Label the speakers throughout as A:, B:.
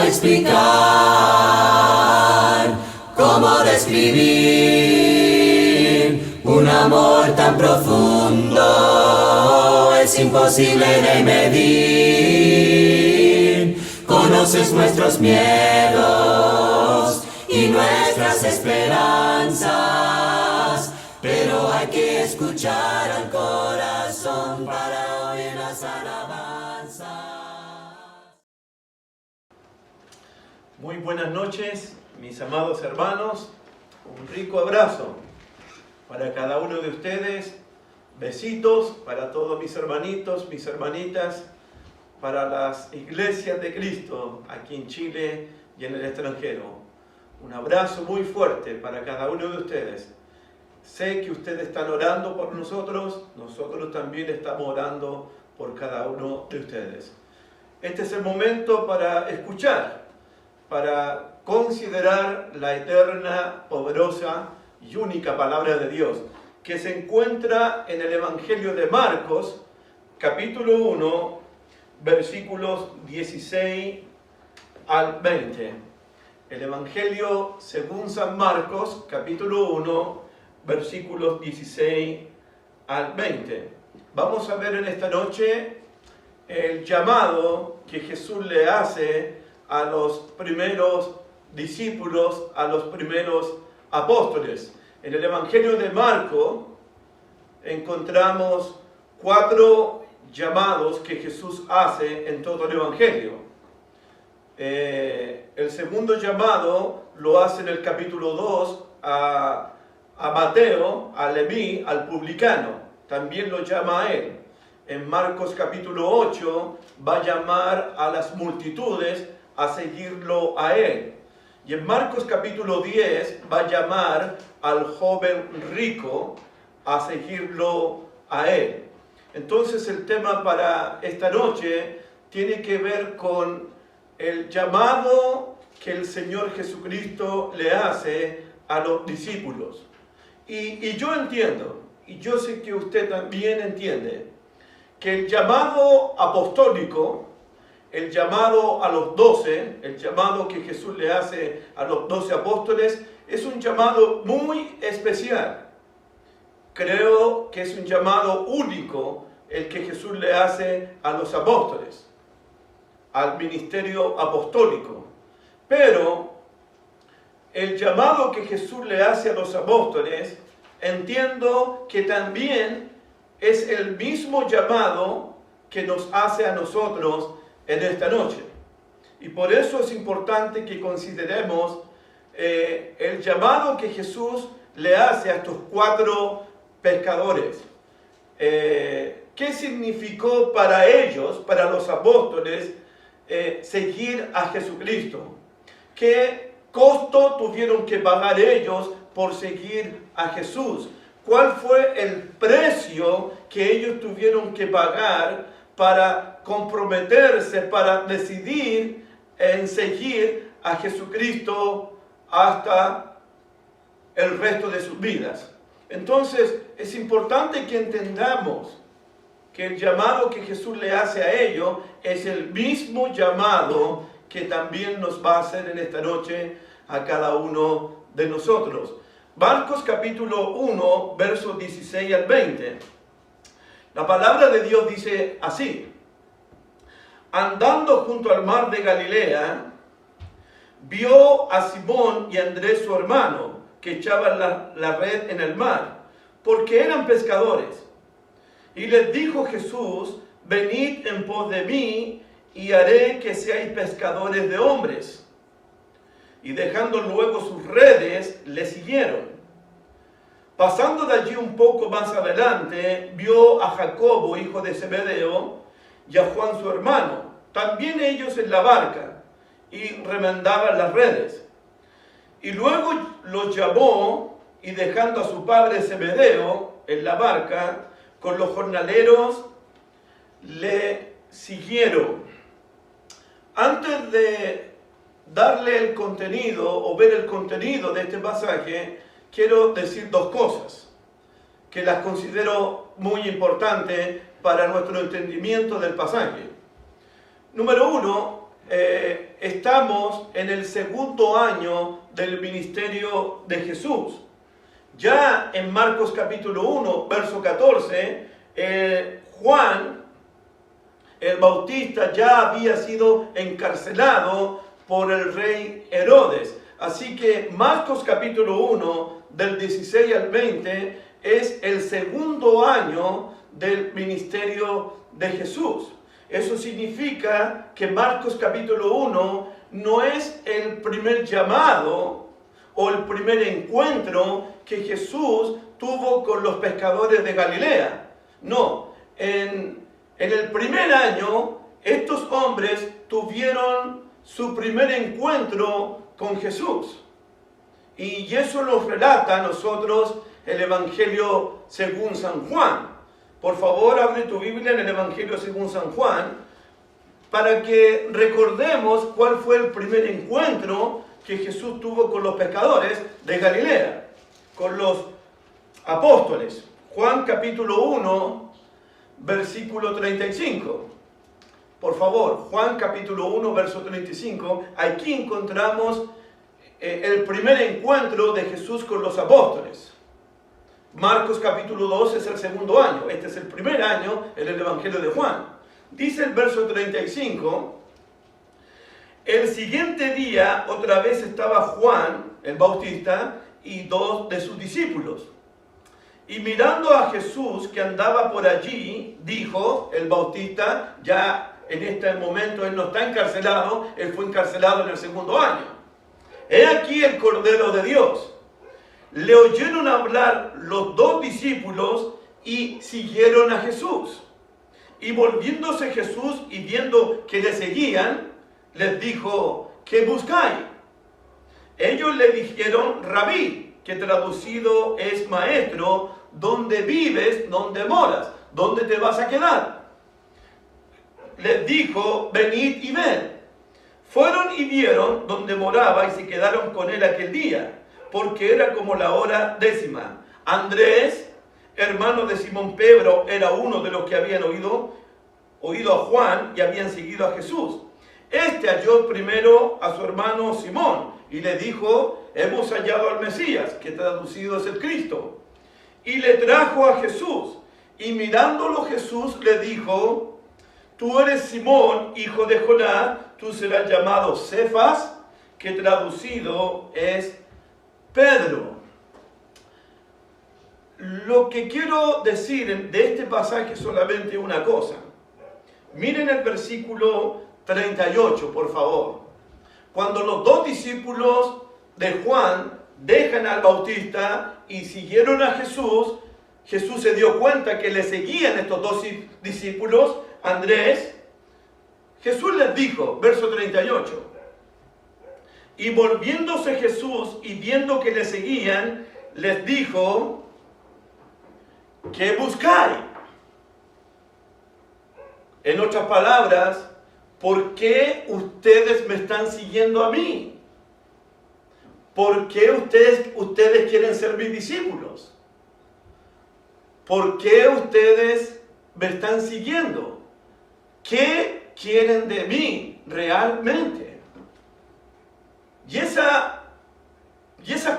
A: explicar, cómo describir un amor tan profundo, es imposible de medir. Conoces nuestros miedos y nuestras esperanzas, pero hay que escuchar al corazón para oír las alabanzas.
B: Muy buenas noches, mis amados hermanos. Un rico abrazo para cada uno de ustedes. Besitos para todos mis hermanitos, mis hermanitas, para las iglesias de Cristo aquí en Chile y en el extranjero. Un abrazo muy fuerte para cada uno de ustedes. Sé que ustedes están orando por nosotros, nosotros también estamos orando por cada uno de ustedes. Este es el momento para escuchar, para considerar la eterna, poderosa y única palabra de Dios, que se encuentra en el Evangelio de Marcos, capítulo 1, versículos 16 al 20. El Evangelio según San Marcos, capítulo 1, versículos 16 al 20. Vamos a ver en esta noche el llamado que Jesús le hace a los primeros discípulos, a los primeros apóstoles. En el Evangelio de Marcos encontramos 4 llamados que Jesús hace en todo el Evangelio. El segundo llamado lo hace en el capítulo 2 a Mateo, a Leví, al publicano. También lo llama a él. En Marcos capítulo 8 va a llamar a las multitudes a seguirlo a él. Y en Marcos capítulo 10 va a llamar al joven rico a seguirlo a él. Entonces el tema para esta noche tiene que ver con el llamado que el Señor Jesucristo le hace a los discípulos. Y yo entiendo, y yo sé que usted también entiende, que el llamado apostólico, el llamado a los 12, el llamado que Jesús le hace a los 12 apóstoles, es un llamado muy especial. Creo que es un llamado único el que Jesús le hace a los apóstoles, al ministerio apostólico. Pero el llamado que Jesús le hace a los apóstoles, entiendo que también es el mismo llamado que nos hace a nosotros en esta noche. Y por eso es importante que consideremos el llamado que Jesús le hace a estos 4 pescadores. ¿Qué significó para ellos, para los apóstoles, seguir a Jesucristo? ¿Qué costo tuvieron que pagar ellos por seguir a Jesús? ¿Cuál fue el precio que ellos tuvieron que pagar para comprometerse, para decidir en seguir a Jesucristo hasta el resto de sus vidas? Entonces, es importante que entendamos que el llamado que Jesús le hace a ellos es el mismo llamado que también nos va a hacer en esta noche a cada uno de nosotros. Marcos capítulo 1, versos 16 al 20. La palabra de Dios dice así: andando junto al mar de Galilea, vio a Simón y a Andrés su hermano, que echaban la red en el mar, porque eran pescadores. Y les dijo Jesús: venid en pos de mí, y haré que seáis pescadores de hombres. Y dejando luego sus redes, le siguieron. Pasando de allí un poco más adelante, vio a Jacobo, hijo de Zebedeo, y a Juan su hermano, también ellos en la barca, y remendaban las redes. Y luego los llamó, y dejando a su padre Zebedeo en la barca, con los jornaleros, le siguieron. Antes de darle el contenido, o ver el contenido de este pasaje, quiero decir 2 cosas que las considero muy importantes para nuestro entendimiento del pasaje. Número 1, estamos en el segundo año del ministerio de Jesús. Ya en Marcos capítulo 1, verso 14, Juan el Bautista ya había sido encarcelado por el rey Herodes. Así que Marcos capítulo 1, del 16 al 20, es el segundo año del ministerio de Jesús. Eso significa que Marcos capítulo 1 no es el primer llamado o el primer encuentro que Jesús tuvo con los pescadores de Galilea. No, en el primer año estos hombres tuvieron su primer encuentro con Jesús. Y eso nos relata a nosotros el Evangelio según San Juan. Por favor, abre tu Biblia en el Evangelio según San Juan para que recordemos cuál fue el primer encuentro que Jesús tuvo con los pescadores de Galilea, con los apóstoles. Juan capítulo 1, versículo 35. Por favor, Juan capítulo 1, verso 35. Aquí encontramos el primer encuentro de Jesús con los apóstoles. Marcos capítulo 2 es el segundo año. Este es el primer año en el Evangelio de Juan. Dice el verso 35. El siguiente día otra vez estaba Juan el Bautista y dos de sus discípulos. Y mirando a Jesús que andaba por allí, dijo el Bautista, ya en este momento él no está encarcelado, él fue encarcelado en el segundo año. He aquí el Cordero de Dios. Le oyeron hablar los dos discípulos y siguieron a Jesús. Y volviéndose Jesús y viendo que le seguían, les dijo, ¿qué buscáis? Ellos le dijeron, Rabí, que traducido es maestro, ¿dónde vives? ¿Dónde moras? ¿Dónde te vas a quedar? Les dijo, venid y ven. Fueron y vieron donde moraba y se quedaron con él aquel día, porque era como la hora 10. Andrés, hermano de Simón Pedro, era uno de los que habían oído a Juan y habían seguido a Jesús. Este halló primero a su hermano Simón y le dijo, hemos hallado al Mesías, que traducido es el Cristo. Y le trajo a Jesús, y mirándolo Jesús le dijo, tú eres Simón, hijo de Jonás, tú serás llamado Cefas, que traducido es Pedro. Lo que quiero decir de este pasaje es solamente una cosa. Miren el versículo 38, por favor. Cuando los dos discípulos de Juan dejan al Bautista y siguieron a Jesús, Jesús se dio cuenta que le seguían estos dos discípulos, Andrés. Jesús les dijo, verso 38, y volviéndose Jesús y viendo que le seguían, les dijo, ¿qué buscáis? En otras palabras, ¿por qué ustedes me están siguiendo a mí? ¿Por qué ustedes quieren ser mis discípulos? ¿Por qué ustedes me están siguiendo? ¿Qué quieren de mí realmente? Y esas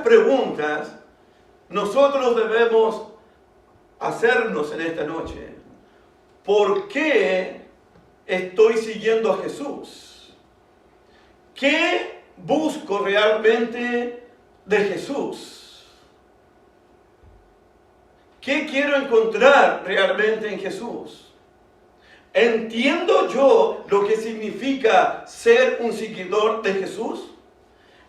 B: preguntas nosotros debemos hacernos en esta noche. ¿Por qué estoy siguiendo a Jesús? ¿Qué busco realmente de Jesús? ¿Qué quiero encontrar realmente en Jesús? ¿Entiendo yo lo que significa ser un seguidor de Jesús?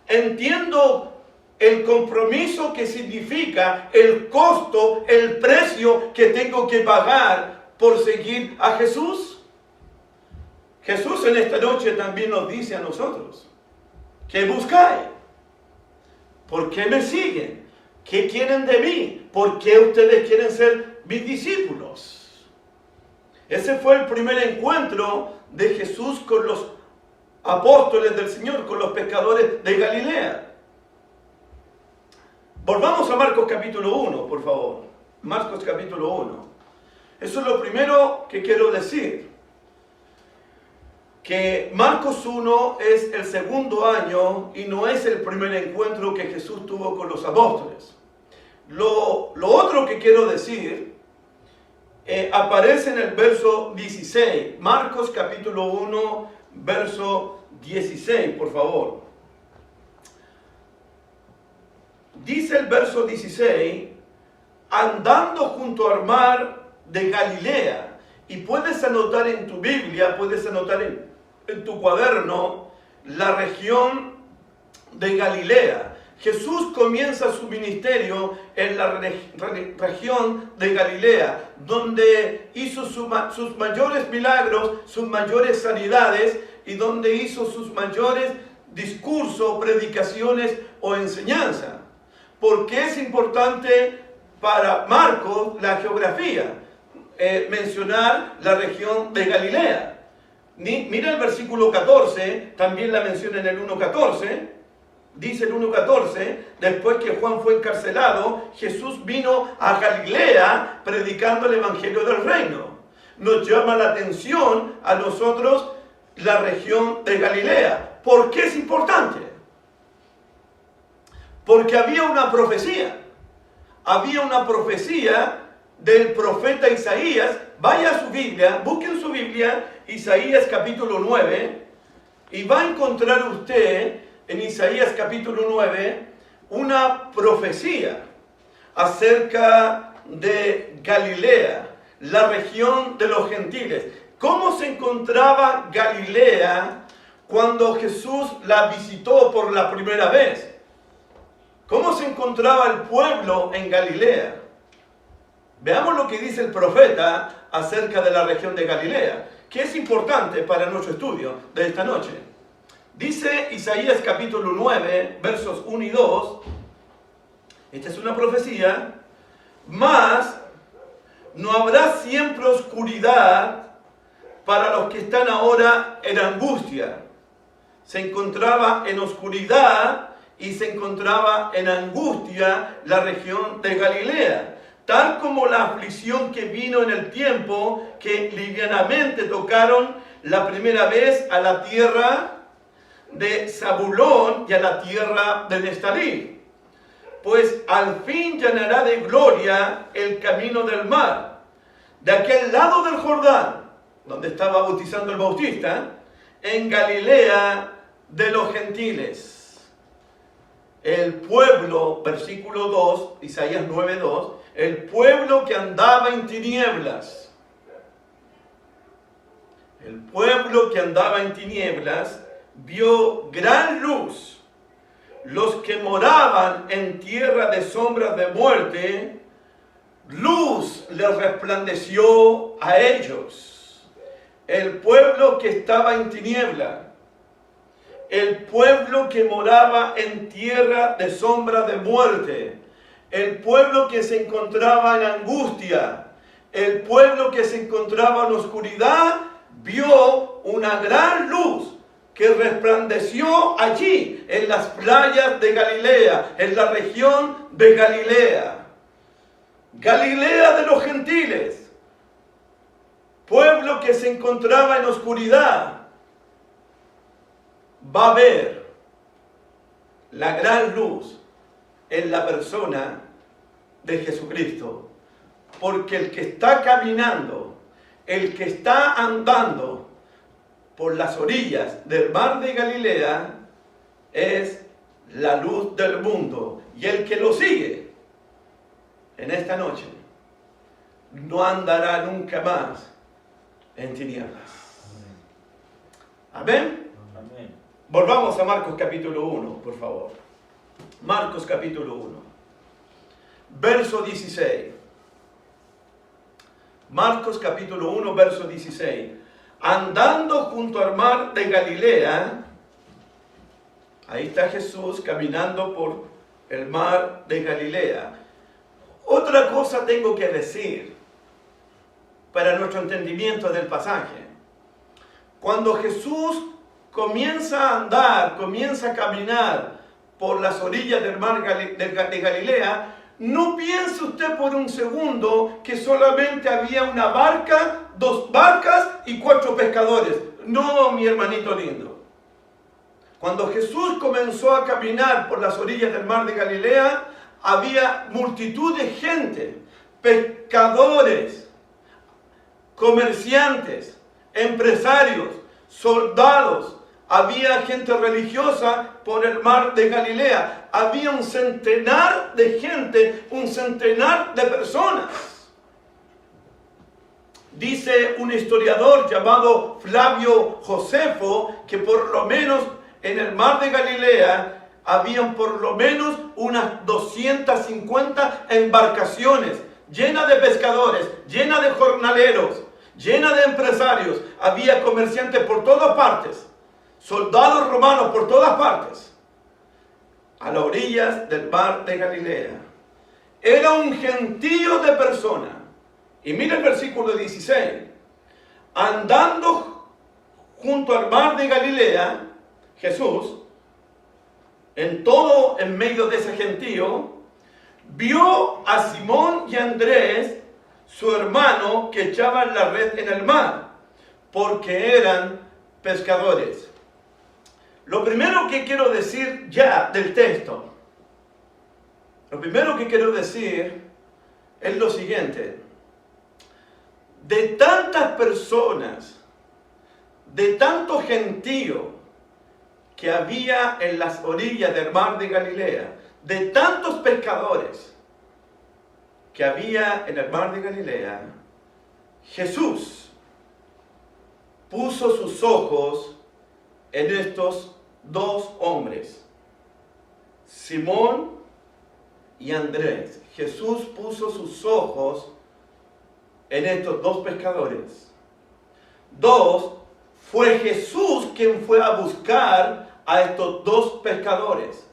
B: ¿Entiendo el compromiso que significa, el costo, el precio que tengo que pagar por seguir a Jesús? Jesús en esta noche también nos dice a nosotros, ¿qué buscáis? ¿Por qué me siguen? ¿Qué quieren de mí? ¿Por qué ustedes quieren ser mis discípulos? Ese fue el primer encuentro de Jesús con los apóstoles del Señor, con los pescadores de Galilea. Volvamos a Marcos capítulo 1, por favor. Marcos capítulo 1. Eso es lo primero que quiero decir. que Marcos 1 es el segundo año y no es el primer encuentro que Jesús tuvo con los apóstoles. Lo otro que quiero decir aparece en el verso 16. Marcos capítulo 1, verso 16, por favor. Dice el verso 16, andando junto al mar de Galilea. Y puedes anotar en tu Biblia, puedes anotar en tu cuaderno, la región de Galilea. Jesús comienza su ministerio en la región de Galilea, donde hizo sus mayores milagros, sus mayores sanidades y donde hizo sus mayores discursos, predicaciones o enseñanza. ¿Por qué es importante para Marcos la geografía? Mencionar la región de Galilea. Mira el versículo 14, también la menciona en el 1.14. Dice el 1.14, después que Juan fue encarcelado, Jesús vino a Galilea predicando el evangelio del reino. Nos llama la atención a nosotros la región de Galilea. ¿Por qué es importante? Porque había una profecía. Había una profecía del profeta Isaías. Vaya a su Biblia, busquen su Biblia, Isaías capítulo 9, y va a encontrar usted en Isaías capítulo 9 una profecía acerca de Galilea, la región de los gentiles. ¿Cómo se encontraba Galilea cuando Jesús la visitó por la primera vez? ¿Cómo se encontraba el pueblo en Galilea? Veamos lo que dice el profeta acerca de la región de Galilea, que es importante para nuestro estudio de esta noche. Dice Isaías capítulo 9, versos 1 y 2, esta es una profecía, mas no habrá siempre oscuridad para los que están ahora en angustia. Se encontraba en oscuridad y se encontraba en angustia la región de Galilea, tal como la aflicción que vino en el tiempo que livianamente tocaron la primera vez a la tierra de Zabulón y a la tierra de Neftalí. Pues al fin llenará de gloria el camino del mar, de aquel lado del Jordán, donde estaba bautizando el Bautista, en Galilea de los gentiles. El pueblo, versículo 2, Isaías 9:2, el pueblo que andaba en tinieblas. El pueblo que andaba en tinieblas vio gran luz. Los que moraban en tierra de sombras de muerte, luz les resplandeció a ellos. El pueblo que estaba en tinieblas, el pueblo que moraba en tierra de sombra de muerte, el pueblo que se encontraba en angustia, el pueblo que se encontraba en oscuridad, vio una gran luz que resplandeció allí, en las playas de Galilea, en la región de Galilea. Galilea de los gentiles, pueblo que se encontraba en oscuridad, va a ver la gran luz en la persona de Jesucristo. Porque el que está caminando, el que está andando por las orillas del mar de Galilea, es la luz del mundo. Y el que lo sigue en esta noche no andará nunca más en tinieblas. Amén.
C: Amén.
B: Volvamos a Marcos capítulo 1, por favor. Marcos capítulo 1, verso 16. Marcos capítulo 1, verso 16. Andando junto al mar de Galilea, ahí está Jesús caminando por el mar de Galilea. Otra cosa tengo que decir para nuestro entendimiento del pasaje. Cuando Jesús comienza a andar, comienza a caminar por las orillas del mar de Galilea, no piense usted por un segundo que solamente había una barca, 2 barcas y 4 pescadores. No, mi hermanito lindo. Cuando Jesús comenzó a caminar por las orillas del mar de Galilea, había multitud de gente, pescadores, comerciantes, empresarios, soldados. Había gente religiosa por el mar de Galilea. Había un centenar de gente, un centenar de personas. Dice un historiador llamado Flavio Josefo que por lo menos en el mar de Galilea habían por lo menos unas 250 embarcaciones llenas de pescadores, llenas de jornaleros, llenas de empresarios. Había comerciantes por todas partes, soldados romanos por todas partes, a las orillas del mar de Galilea. Era un gentío de personas. Y mira el versículo 16. Andando junto al mar de Galilea, Jesús, en medio de ese gentío, vio a Simón y a Andrés, su hermano, que echaban la red en el mar, porque eran pescadores. Lo primero que quiero decir ya del texto, lo primero que quiero decir es lo siguiente. De tantas personas, de tanto gentío que había en las orillas del mar de Galilea, de tantos pescadores que había en el mar de Galilea, Jesús puso sus ojos en estos dos hombres, Simón y Andrés. Jesús puso sus ojos en estos dos pescadores. Dos, fue Jesús quien fue a buscar a estos dos pescadores.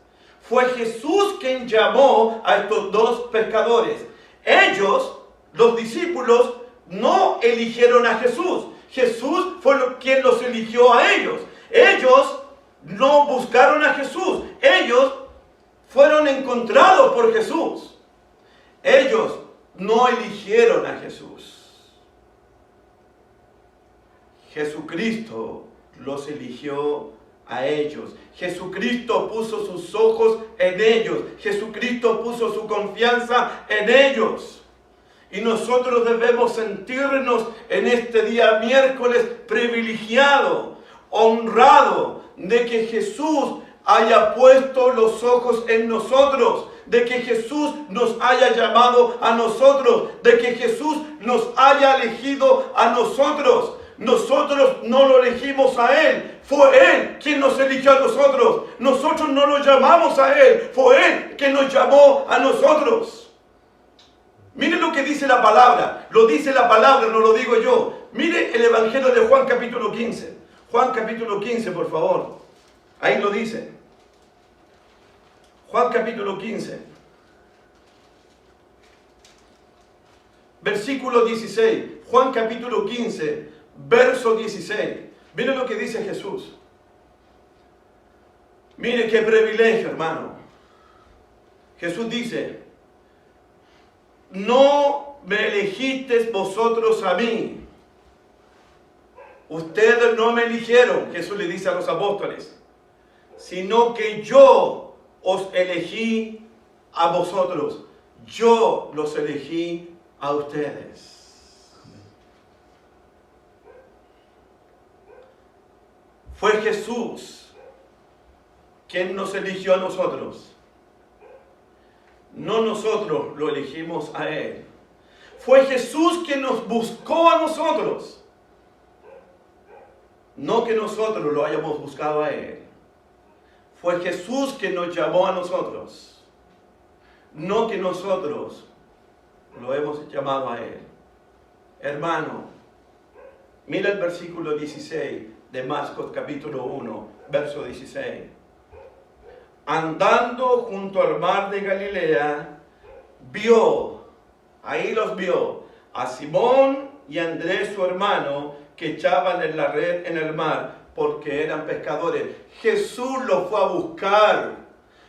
B: Fue Jesús quien llamó a estos dos pescadores. Ellos, los discípulos, no eligieron a Jesús. Jesús fue quien los eligió a ellos. Ellos no buscaron a Jesús. Ellos fueron encontrados por Jesús. Ellos no eligieron a Jesús. Jesucristo los eligió a ellos. Jesucristo puso sus ojos en ellos. Jesucristo puso su confianza en ellos. Y nosotros debemos sentirnos en este día miércoles privilegiado, honrado, de que Jesús haya puesto los ojos en nosotros, de que Jesús nos haya llamado a nosotros, de que Jesús nos haya elegido a nosotros. Nosotros no lo elegimos a Él, fue Él quien nos eligió a nosotros. Nosotros no lo llamamos a Él, fue Él quien nos llamó a nosotros. Miren lo que dice la palabra, lo dice la palabra, no lo digo yo. Mire el Evangelio de Juan capítulo 15. Juan capítulo 15, por favor. Ahí lo dice. Juan capítulo 15. Versículo 16. Juan capítulo 15, verso 16. Miren lo que dice Jesús. Mire qué privilegio, hermano. Jesús dice: no me elegisteis vosotros a mí. Ustedes no me eligieron, Jesús le dice a los apóstoles, sino que yo os elegí a vosotros. Yo los elegí a ustedes. Fue Jesús quien nos eligió a nosotros. No nosotros lo elegimos a Él. Fue Jesús quien nos buscó a nosotros. No que nosotros lo hayamos buscado a Él. Fue Jesús quien nos llamó a nosotros. No que nosotros lo hemos llamado a Él. Hermano, mira el versículo 16 de Marcos capítulo 1, verso 16. Andando junto al mar de Galilea, vio, ahí los vio, a Simón y a Andrés su hermano, que echaban en la red en el mar, porque eran pescadores. Jesús los fue a buscar.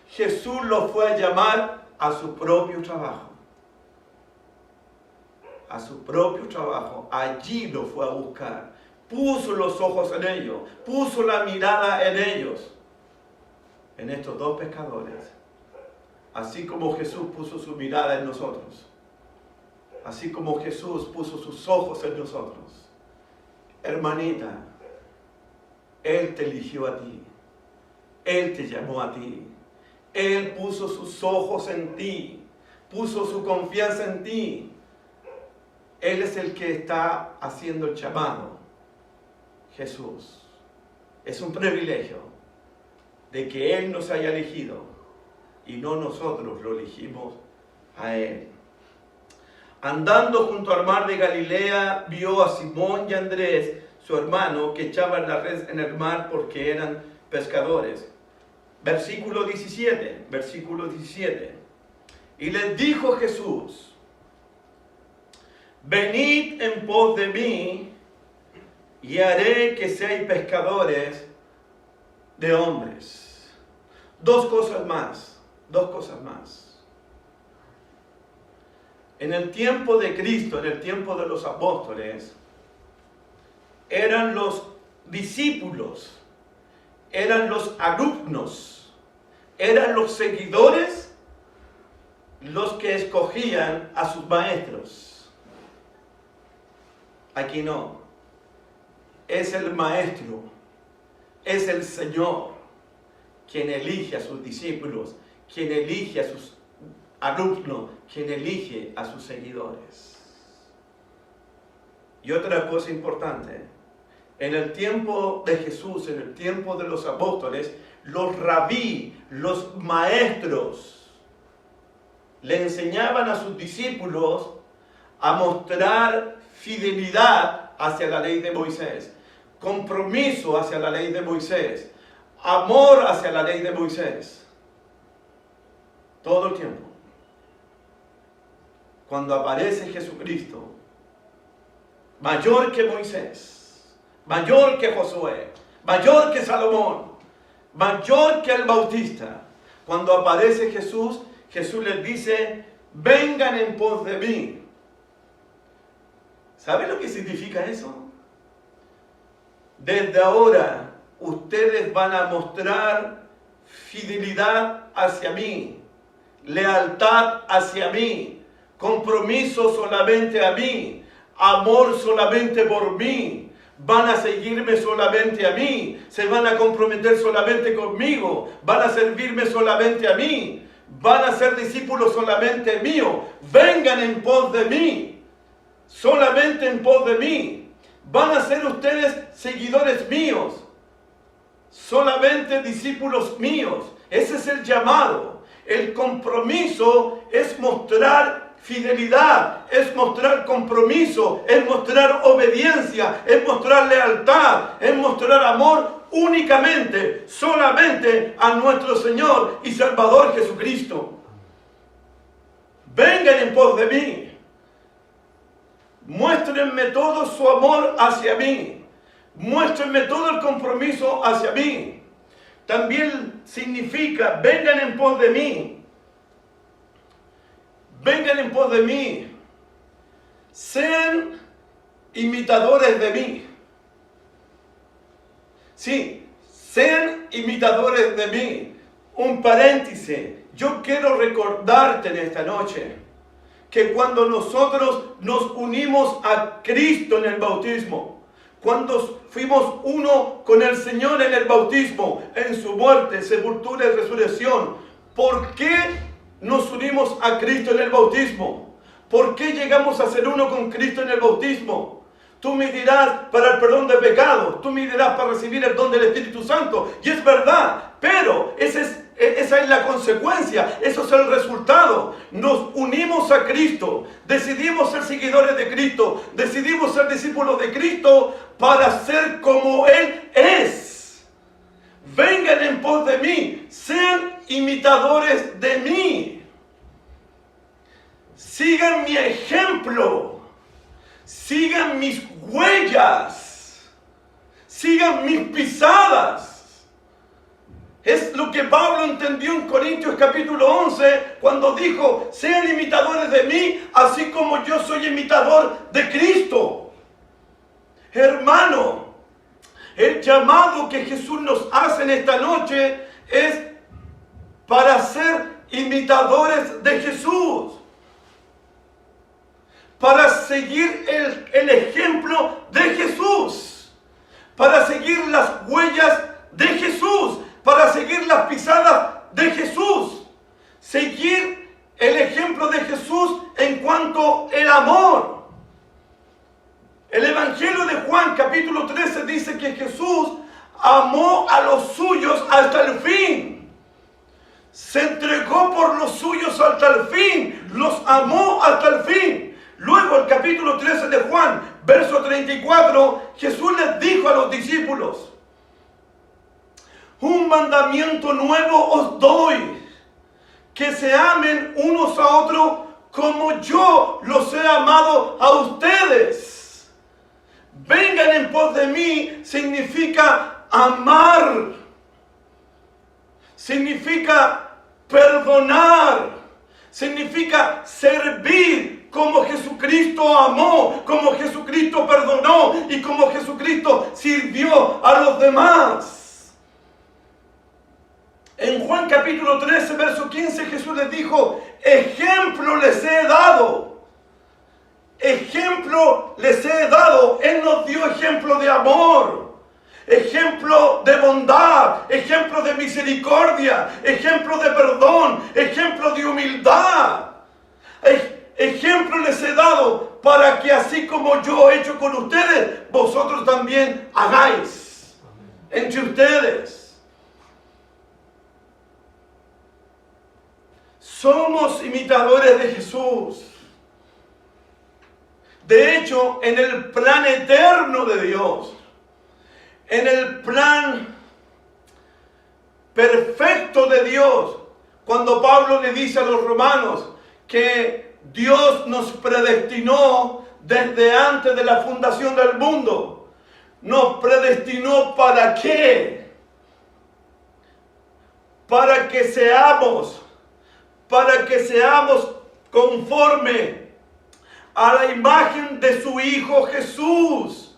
B: Jesús los fue a llamar a su propio trabajo. A su propio trabajo. Allí los fue a buscar. puso los ojos en ellos, puso la mirada en ellos, en estos dos pescadores. Así como Jesús puso su mirada en nosotros, así como Jesús puso sus ojos en nosotros. Hermanita, Él te eligió a ti, Él te llamó a ti, Él puso sus ojos en ti, puso su confianza en ti. Él es el que está haciendo el llamado. Jesús. Es un privilegio de que Él nos haya elegido y no nosotros lo elegimos a Él. Andando junto al mar de Galilea, vio a Simón y Andrés, su hermano, que echaban la red en el mar porque eran pescadores. Versículo 17. Y les dijo Jesús: venid en pos de mí, y haré que seáis pescadores de hombres. Dos cosas más. En el tiempo de Cristo, en el tiempo de los apóstoles, eran los discípulos, eran los alumnos, eran los seguidores los que escogían a sus maestros. Aquí no. Es el maestro, es el Señor quien elige a sus discípulos, quien elige a sus alumnos, quien elige a sus seguidores. Y otra cosa importante, en el tiempo de Jesús, en el tiempo de los apóstoles, los rabí, los maestros, le enseñaban a sus discípulos a mostrar fidelidad hacia la ley de Moisés, compromiso hacia la ley de Moisés, amor hacia la ley de Moisés. Todo el tiempo. Cuando aparece Jesucristo, mayor que Moisés, mayor que Josué, mayor que Salomón, mayor que el Bautista, cuando aparece Jesús, Jesús les dice: vengan en pos de mí. ¿Sabe lo que significa eso? Desde ahora ustedes van a mostrar fidelidad hacia mí, lealtad hacia mí, compromiso solamente a mí, amor solamente por mí. Van a seguirme solamente a mí, se van a comprometer solamente conmigo, van a servirme solamente a mí, van a ser discípulos solamente míos. Vengan en pos de mí, solamente en pos de mí. Van a ser ustedes seguidores míos, solamente discípulos míos. Ese es el llamado. El compromiso es mostrar fidelidad, es mostrar compromiso, es mostrar obediencia, es mostrar lealtad, es mostrar amor únicamente, solamente a nuestro Señor y Salvador Jesucristo. Vengan en pos de mí. Muéstrenme todo su amor hacia mí. Muéstrenme todo el compromiso hacia mí. También significa: vengan en pos de mí. Vengan en pos de mí. Sean imitadores de mí. Sí, sean imitadores de mí. Un paréntesis. Yo quiero recordarte en esta noche que cuando nosotros nos unimos a Cristo en el bautismo, cuando fuimos uno con el Señor en el bautismo, en su muerte, sepultura y resurrección, ¿por qué nos unimos a Cristo en el bautismo? ¿Por qué llegamos a ser uno con Cristo en el bautismo? Tú me dirás: para el perdón de pecados. Tú me dirás: para recibir el don del Espíritu Santo. Y es verdad, pero esa es la consecuencia, eso es el resultado. Nos unimos a Cristo, decidimos ser seguidores de Cristo, decidimos ser discípulos de Cristo para ser como Él es. Vengan en pos de mí, sean imitadores de mí. Sigan mi ejemplo, sigan mis huellas, sigan mis pisadas. Es lo que Pablo entendió en Corintios capítulo 11 cuando dijo: sean imitadores de mí, así como yo soy imitador de Cristo. Hermano, el llamado que Jesús nos hace en esta noche es para ser imitadores de Jesús, para seguir el ejemplo de Jesús, para seguir las huellas de Jesús, para seguir las pisadas de Jesús, seguir el ejemplo de Jesús en cuanto al amor. El Evangelio de Juan capítulo 13 dice que Jesús amó a los suyos hasta el fin. Se entregó por los suyos hasta el fin. Los amó hasta el fin. Luego el capítulo 13 de Juan, verso 34, Jesús les dijo a los discípulos: un mandamiento nuevo os doy, que se amen unos a otros como yo los he amado a ustedes. Vengan en pos de mí significa amar, significa perdonar, significa servir como Jesucristo amó, como Jesucristo perdonó y como Jesucristo sirvió a los demás. En Juan capítulo 13, verso 15, Jesús les dijo: ejemplo les he dado. Ejemplo les he dado. Él nos dio ejemplo de amor, ejemplo de bondad, ejemplo de misericordia, ejemplo de perdón, ejemplo de humildad. Ejemplo les he dado para que así como yo he hecho con ustedes, vosotros también hagáis entre ustedes. Somos imitadores de Jesús. De hecho, en el plan eterno de Dios, en el plan perfecto de Dios, cuando Pablo le dice a los romanos que Dios nos predestinó desde antes de la fundación del mundo, ¿nos predestinó para qué? Para que seamos conforme a la imagen de su Hijo Jesús.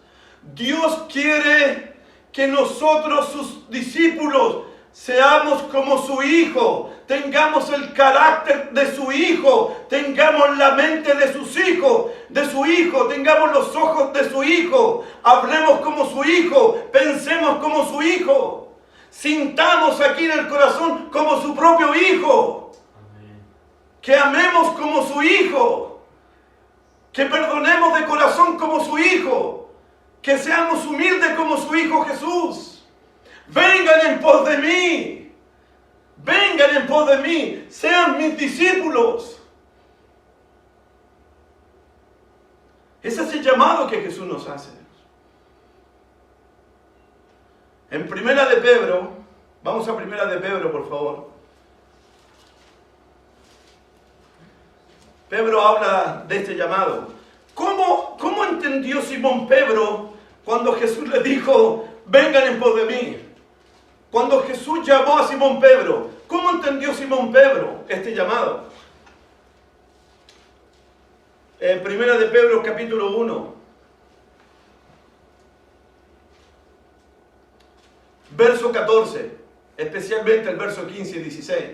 B: Dios quiere que nosotros, sus discípulos, seamos como su Hijo, tengamos el carácter de su Hijo, tengamos la mente de sus hijos, de su Hijo, tengamos los ojos de su Hijo, hablemos como su Hijo, pensemos como su Hijo, sintamos aquí en el corazón como su propio Hijo. Amén. Que amemos como su Hijo, que perdonemos de corazón como su Hijo, que seamos humildes como su Hijo Jesús. Vengan en pos de mí, vengan en pos de mí, sean mis discípulos. Ese es el llamado que Jesús nos hace. En Primera de Pedro, vamos a Primera de Pedro, por favor. Pedro habla de este llamado. ¿Cómo entendió Simón Pedro cuando Jesús le dijo: vengan en pos de mí? Cuando Jesús llamó a Simón Pedro, ¿cómo entendió Simón Pedro este llamado? En Primera de Pedro capítulo 1, verso 14, especialmente el verso 15 y 16,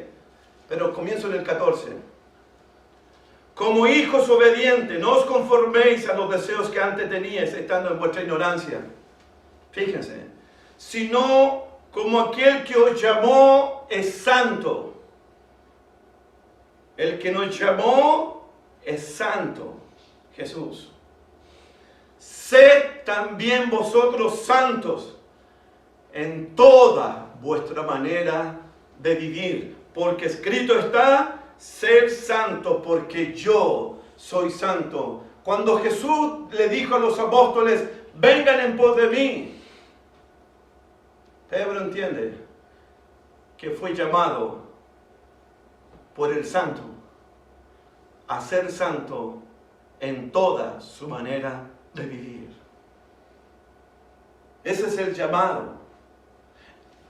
B: pero comienzo en el 14. Como hijos obedientes, no os conforméis a los deseos que antes teníais estando en vuestra ignorancia. Fíjense, sino como aquel que os llamó es santo. El que nos llamó es santo, Jesús. Sed también vosotros santos en toda vuestra manera de vivir, porque escrito está: ser santo porque yo soy santo. Cuando Jesús le dijo a los apóstoles: vengan en pos de mí, Pedro entiende que fue llamado por el santo a ser santo en toda su manera de vivir. Ese es el llamado.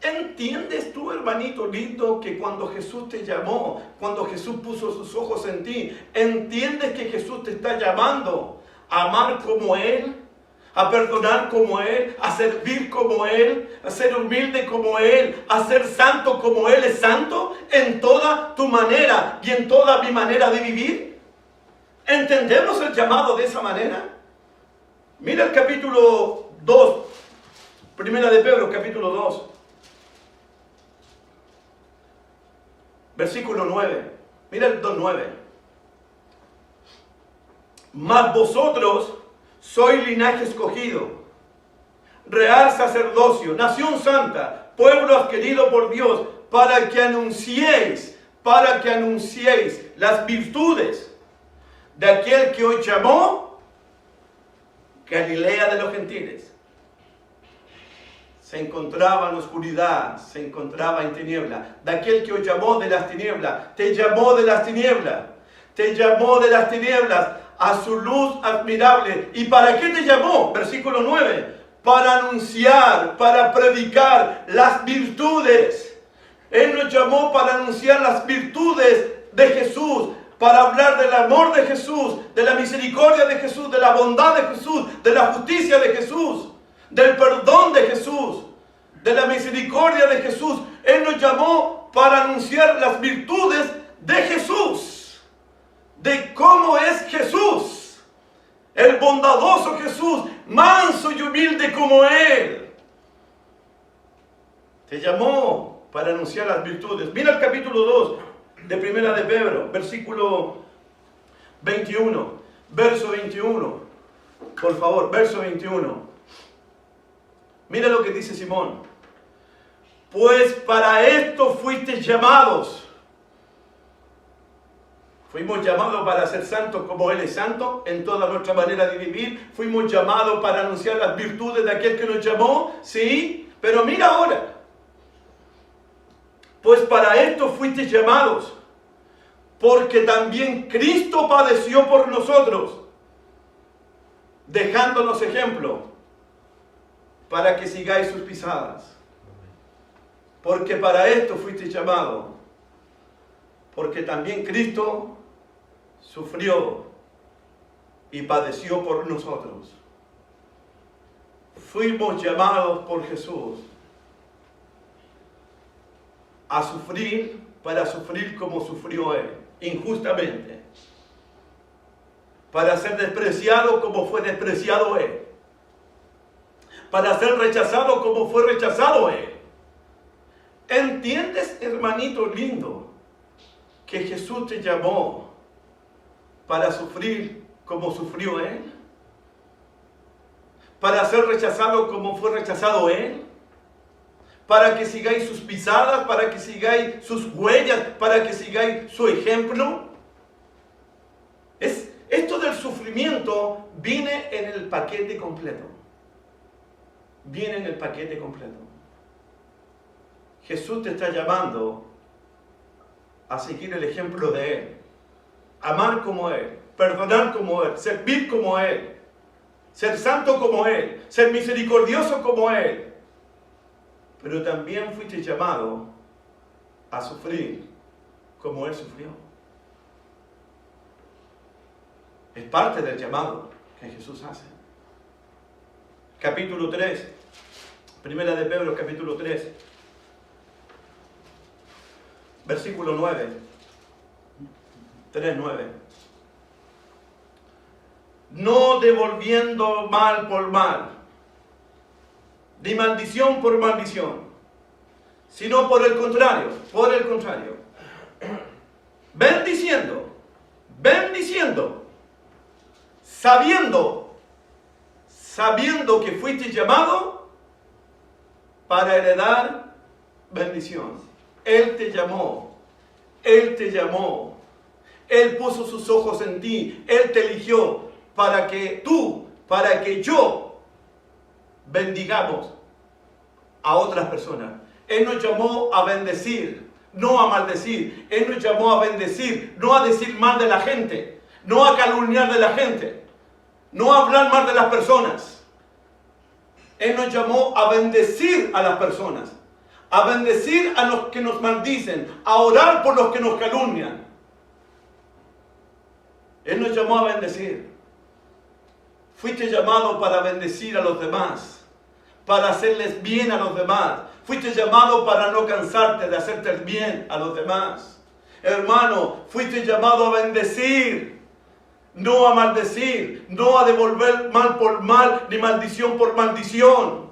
B: ¿Entiendes tú, hermanito lindo, que cuando Jesús te llamó, cuando Jesús puso sus ojos en ti, entiendes que Jesús te está llamando a amar como Él, a perdonar como Él, a servir como Él, a ser humilde como Él, a ser santo como Él es santo en toda tu manera y en toda mi manera de vivir? ¿Entendemos el llamado de esa manera? Mira el capítulo 2, primera de Pedro, capítulo 2, versículo 9. Mira el 2:9. Mas vosotros sois linaje escogido, real sacerdocio, nación santa, pueblo adquirido por Dios, para que anunciéis las virtudes de aquel que os llamó Galilea de los gentiles. Se encontraba en oscuridad, se encontraba en tiniebla. De aquel que os llamó de las tinieblas, te llamó de las tinieblas, te llamó de las tinieblas a su luz admirable. ¿Y para qué te llamó? Versículo 9. Para anunciar, para predicar las virtudes. Él nos llamó para anunciar las virtudes de Jesús, para hablar del amor de Jesús, de la misericordia de Jesús, de la bondad de Jesús, de la justicia de Jesús, del perdón de Jesús, de la misericordia de Jesús. Él nos llamó para anunciar las virtudes de Jesús, de cómo es Jesús, el bondadoso Jesús, manso y humilde como Él. Te llamó para anunciar las virtudes. Mira el capítulo 2 de Primera de Pedro, versículo 21, verso 21. Por favor, verso 21. Mira lo que dice Simón. Pues para esto fuisteis llamados. Fuimos llamados para ser santos como Él es santo en toda nuestra manera de vivir. Fuimos llamados para anunciar las virtudes de aquel que nos llamó. Sí, pero mira ahora. Pues para esto fuisteis llamados, porque también Cristo padeció por nosotros, dejándonos ejemplo, para que sigáis sus pisadas. Porque para esto fuisteis llamados, porque también Cristo sufrió y padeció por nosotros. Fuimos llamados por Jesús a sufrir, para sufrir como sufrió Él, injustamente. Para ser despreciado como fue despreciado Él. Para ser rechazado como fue rechazado Él. ¿Entiendes, hermanito lindo, que Jesús te llamó para sufrir como sufrió Él? Para ser rechazado como fue rechazado Él. Para que sigáis sus pisadas, para que sigáis sus huellas, para que sigáis su ejemplo. Esto del sufrimiento viene en el paquete completo. Viene en el paquete completo. Jesús te está llamando a seguir el ejemplo de Él. Amar como Él, perdonar como Él, servir como Él, ser santo como Él, ser misericordioso como Él. Pero también fuiste llamado a sufrir como Él sufrió. Es parte del llamado que Jesús hace. Capítulo 3, Primera de Pedro, capítulo 3, versículo 9, 3:9. No devolviendo mal por mal, ni maldición por maldición, sino por el contrario, bendiciendo, sabiendo que fuiste llamado para heredar bendición. Él te llamó, Él puso sus ojos en ti, Él te eligió para que yo bendigamos a otras personas. Él nos llamó a bendecir, no a maldecir. Él nos llamó a bendecir, no a decir mal de la gente, no a calumniar de la gente, no a hablar mal de las personas. Él nos llamó a bendecir a las personas, a bendecir a los que nos maldicen, a orar por los que nos calumnian. Él nos llamó a bendecir. Fuiste llamado para bendecir a los demás, para hacerles bien a los demás. Fuiste llamado para no cansarte de hacerte el bien a los demás. Hermano, fuiste llamado a bendecir, no a maldecir, no a devolver mal por mal, ni maldición por maldición.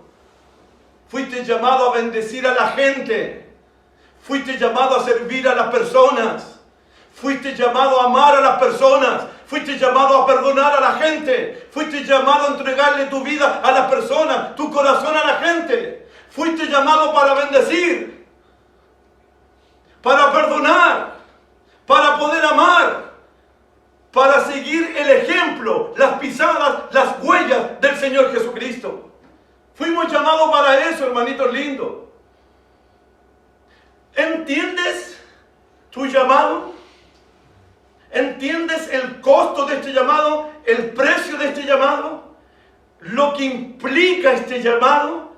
B: Fuiste llamado a bendecir a la gente. Fuiste llamado a servir a las personas. Fuiste llamado a amar a las personas. Fuiste llamado a perdonar a la gente. Fuiste llamado a entregarle tu vida a las personas, tu corazón a la gente. Fuiste llamado para bendecir, para perdonar, para poder amar, para seguir el ejemplo, las pisadas, las huellas del Señor Jesucristo. Fuimos llamados para eso, hermanitos lindos. ¿Entiendes tu llamado? ¿Entiendes el costo de este llamado? ¿El precio de este llamado? ¿Lo que implica este llamado?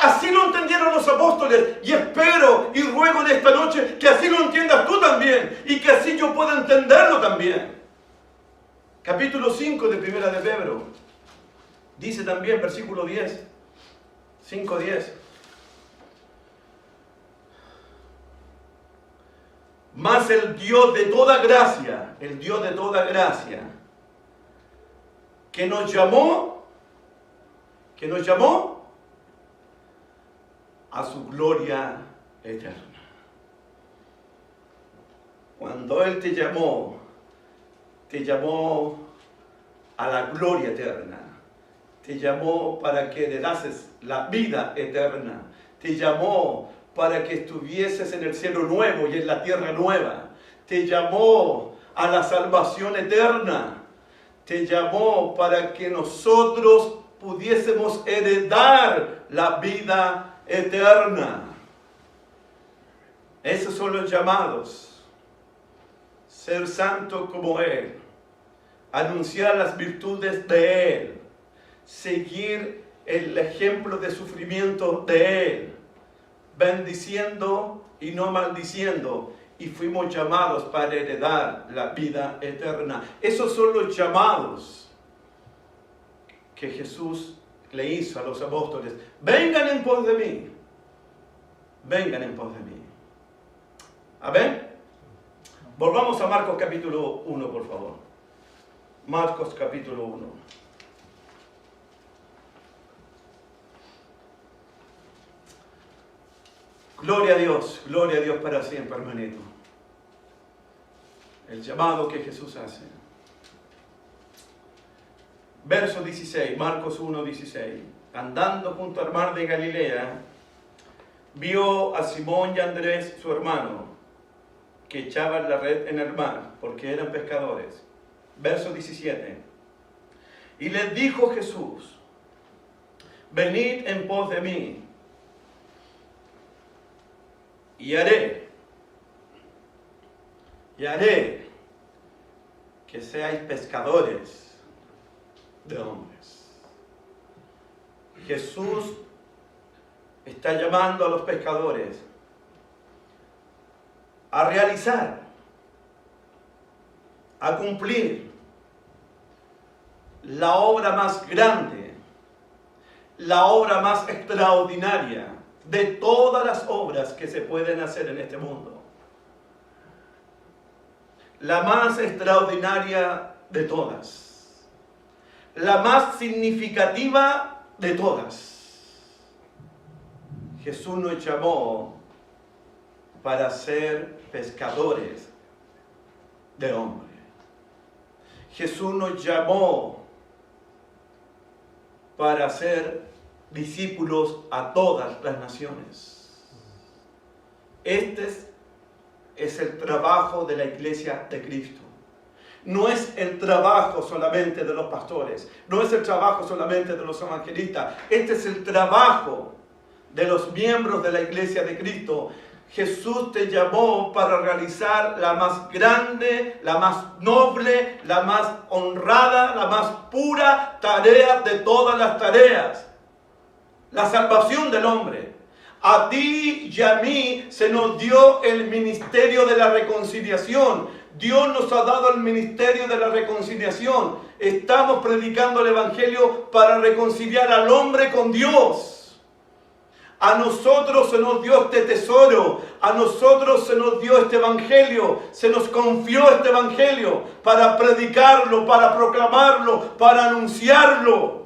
B: Así lo entendieron los apóstoles, y espero y ruego en esta noche que así lo entiendas tú también, y que así yo pueda entenderlo también. Capítulo 5 de Primera de Pedro, dice también, versículo 10, 5:10. Mas el Dios de toda gracia, que nos llamó a su gloria eterna. Cuando Él te llamó a la gloria eterna. Te llamó para que heredases la vida eterna. Te llamó para que estuvieses en el cielo nuevo y en la tierra nueva. Te llamó a la salvación eterna. Te llamó para que nosotros pudiésemos heredar la vida eterna. Esos son los llamados. Ser santo como Él. Anunciar las virtudes de Él. Seguir el ejemplo de sufrimiento de Él. Bendiciendo y no maldiciendo. Y fuimos llamados para heredar la vida eterna. Esos son los llamados que Jesús le hizo a los apóstoles. Vengan en pos de mí. Vengan en pos de mí. Amén. Volvamos a Marcos capítulo 1, por favor. Marcos capítulo 1. Gloria a Dios para siempre, hermanito. El llamado que Jesús hace. Verso 16, Marcos 1, 16. Andando junto al mar de Galilea, vio a Simón y a Andrés, su hermano, que echaban la red en el mar, porque eran pescadores. Verso 17. Y les dijo Jesús, venid en pos de mí, y haré que seáis pescadores de hombres. Jesús está llamando a los pescadores a realizar, a cumplir la obra más grande, la obra más extraordinaria de todas las obras que se pueden hacer en este mundo. La más extraordinaria de todas. La más significativa de todas. Jesús nos llamó para ser pescadores de hombres. Jesús nos llamó para ser discípulos a todas las naciones. Este es el trabajo de la iglesia de Cristo. No es el trabajo solamente de los pastores, no es el trabajo solamente de los evangelistas. Este es el trabajo de los miembros de la iglesia de Cristo. Jesús te llamó para realizar la más grande, la más noble, la más honrada, la más pura tarea de todas las tareas. La salvación del hombre. A ti y a mí se nos dio el ministerio de la reconciliación. Dios nos ha dado el ministerio de la reconciliación. Estamos predicando el Evangelio para reconciliar al hombre con Dios. A nosotros se nos dio este tesoro, a nosotros se nos dio este Evangelio, se nos confió este Evangelio para predicarlo, para proclamarlo, para anunciarlo.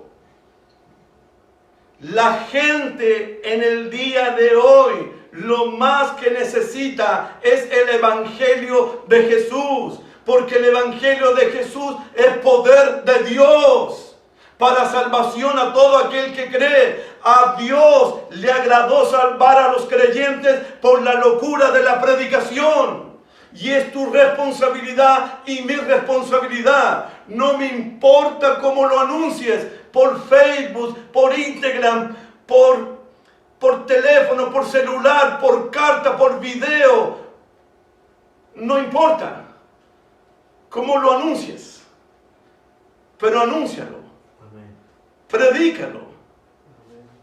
B: La gente en el día de hoy lo más que necesita es el Evangelio de Jesús, porque el Evangelio de Jesús es poder de Dios para salvación a todo aquel que cree. A Dios le agradó salvar a los creyentes por la locura de la predicación. Y es tu responsabilidad y mi responsabilidad. No me importa cómo lo anuncies, por Facebook, por Instagram, por teléfono, por celular, por carta, por video. No importa cómo lo anuncies, pero anúncialo. Predícalo.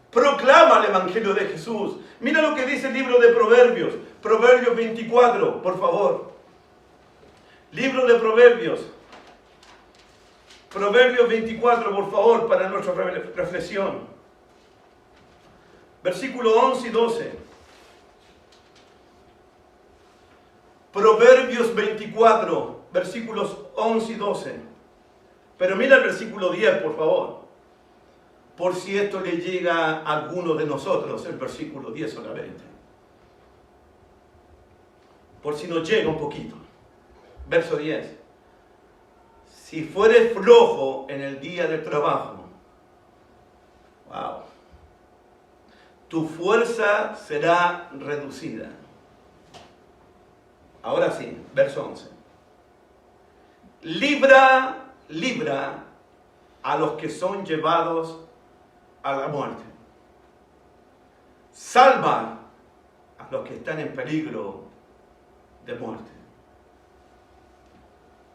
B: Proclama el Evangelio de Jesús. Mira lo que dice el libro de Proverbios. Proverbios 24, por favor. Libro de Proverbios. Proverbios 24, por favor, para nuestra reflexión. Versículo 11 y 12. Proverbios 24, versículos 11 y 12. Pero mira el versículo 10, por favor. Por si esto le llega a alguno de nosotros, el versículo 10 solamente. Por si nos llega un poquito. Verso 10. Si fueres flojo en el día del trabajo, wow, tu fuerza será reducida. Ahora sí, verso 11. Libra a los que son llevados a la muerte. Salva a los que están en peligro de muerte.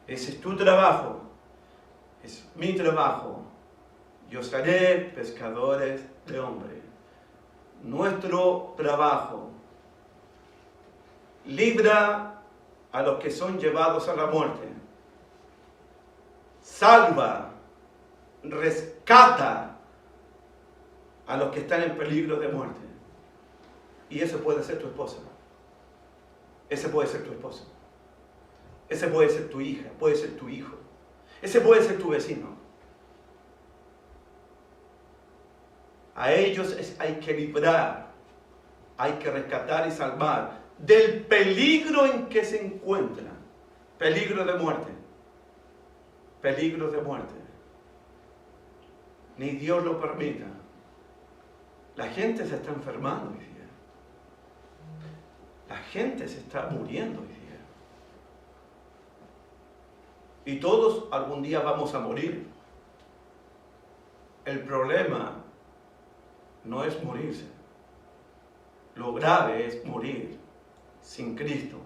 B: Ese es tu trabajo, es mi trabajo. Yo seré pescadores de hombres. Nuestro trabajo. Libra a los que son llevados a la muerte. Salva, rescata a los que están en peligro de muerte. Y ese puede ser tu esposa. Ese puede ser tu esposo. Ese puede ser tu hija, puede ser tu hijo. Ese puede ser tu vecino. A ellos hay que librar, hay que rescatar y salvar del peligro en que se encuentran. Peligro de muerte. Peligro de muerte. Ni Dios lo permita. La gente se está enfermando hoy día. La gente se está muriendo hoy día. Y todos algún día vamos a morir. El problema no es morirse. Lo grave es morir sin Cristo,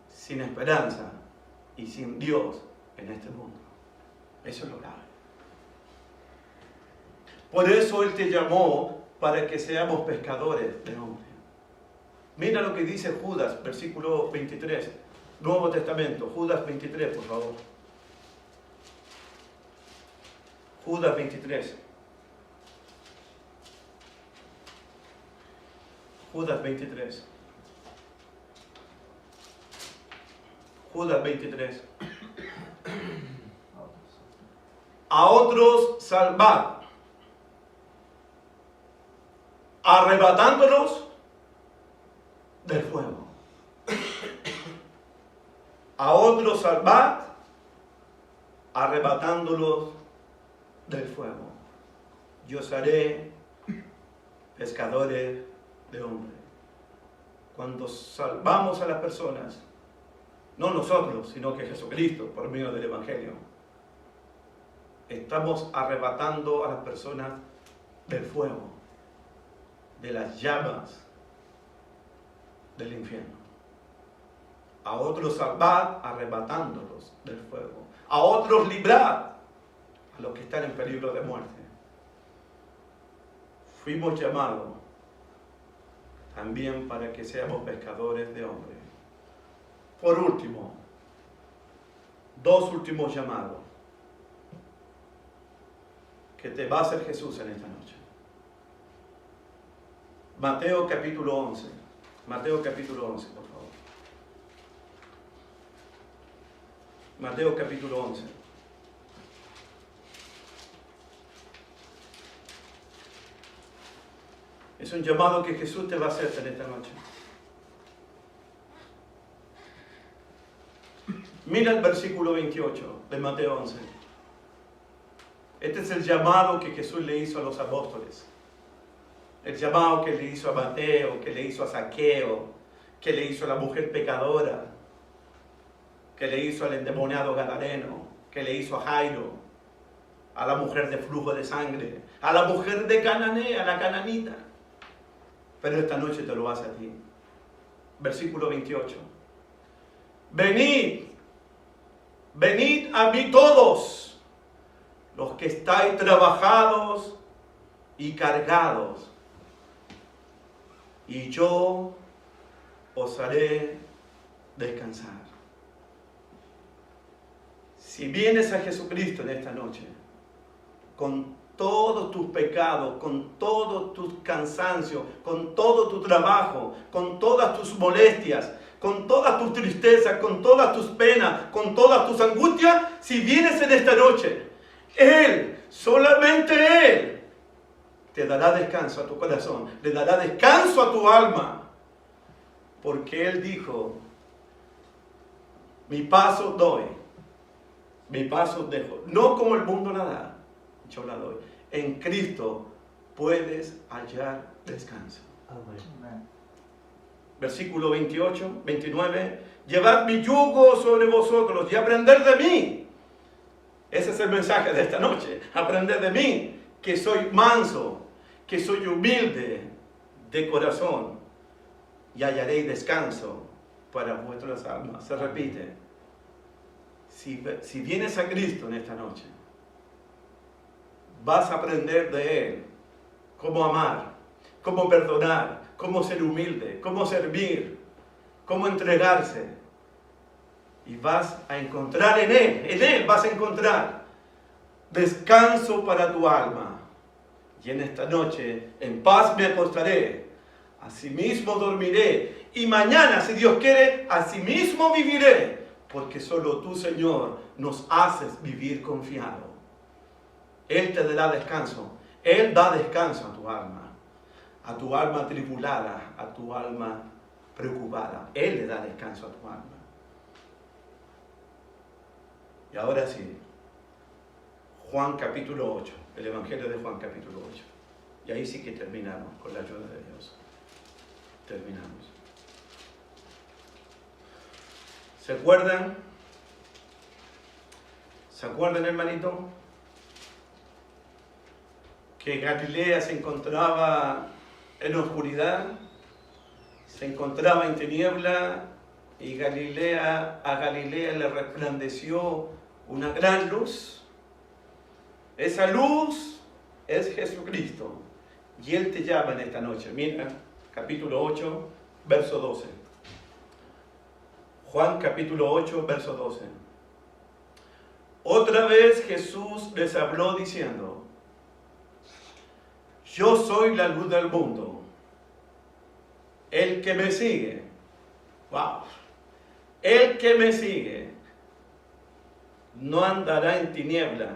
B: sin esperanza y sin Dios en este mundo. Eso es lo grave. Por eso Él te llamó para que seamos pescadores de hombres. Mira lo que dice Judas, versículo 23, Nuevo Testamento, Judas 23, por favor. Judas 23. Judas 23. Judas 23. A otros salvad, arrebatándolos del fuego. A otros salvad, arrebatándolos del fuego. Yo seré pescadores de hombres. Cuando salvamos a las personas, no nosotros, sino que Jesucristo, por medio del Evangelio, estamos arrebatando a las personas del fuego, de las llamas del infierno. A otros salvad, arrebatándolos del fuego. A otros librad, a los que están en peligro de muerte. Fuimos llamados también para que seamos pescadores de hombres. Por último, dos últimos llamados que te va a hacer Jesús en esta noche. Mateo capítulo 11. Mateo capítulo 11, por favor. Mateo capítulo 11. Es un llamado que Jesús te va a hacer en esta noche. Mira el versículo 28 de Mateo 11. Este es el llamado que Jesús le hizo a los apóstoles. El llamado que le hizo a Mateo, que le hizo a Zaqueo, que le hizo a la mujer pecadora, que le hizo al endemoniado gadareno, que le hizo a Jairo, a la mujer de flujo de sangre, a la mujer de Cananea, a la cananita. Pero esta noche te lo hace a ti. Versículo 28. Venid, venid a mí todos, los que estáis trabajados y cargados, y yo os haré descansar. Si vienes a Jesucristo en esta noche, con todos tus pecados, con todos tus cansancios, con todo tu trabajo, con todas tus molestias, con todas tus tristezas, con todas tus penas, con todas tus angustias, si vienes en esta noche, Él, solamente Él, te dará descanso a tu corazón, le dará descanso a tu alma, porque Él dijo, mi paso doy, mi paso dejo, no como el mundo la da, yo la doy. En Cristo puedes hallar descanso.
C: Amén.
B: Versículo 28, 29, llevad mi yugo sobre vosotros y aprended de mí. Ese es el mensaje de esta noche, aprended de mí, que soy manso, que soy humilde de corazón, y hallaréis descanso para vuestras almas. Se repite, si vienes a Cristo en esta noche, vas a aprender de Él cómo amar, cómo perdonar, cómo ser humilde, cómo servir, cómo entregarse. Y vas a encontrar en Él vas a encontrar descanso para tu alma. Y en esta noche, en paz me acostaré, asimismo dormiré, y mañana, si Dios quiere, asimismo viviré, porque solo tú, Señor, nos haces vivir confiado. Él te dará descanso. Él da descanso a tu alma atribulada, a tu alma preocupada. Él le da descanso a tu alma. Y ahora sí, Juan capítulo 8, el Evangelio de Juan capítulo 8. Y ahí sí que terminamos con la ayuda de Dios. Terminamos. ¿Se acuerdan? ¿Se acuerdan, hermanito? Que Galilea se encontraba en oscuridad, se encontraba en tiniebla, y a Galilea le resplandeció una gran luz. Esa luz es Jesucristo, y Él te llama en esta noche. Mira, capítulo 8, verso 12. Juan capítulo 8, verso 12. Otra vez Jesús les habló diciendo, yo soy la luz del mundo. El que me sigue, wow, el que me sigue no andará en tiniebla,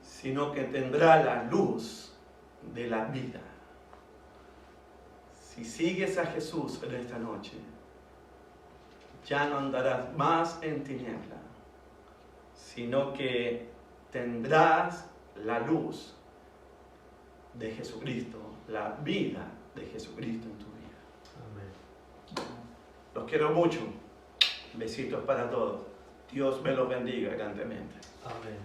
B: sino que tendrá la luz de la vida. Si sigues a Jesús en esta noche, ya no andarás más en tiniebla, sino que tendrás la luz de Jesucristo, la vida de Jesucristo en tu vida.
C: Amén.
B: Los quiero mucho. Besitos para todos. Dios me los bendiga grandemente.
C: Amén.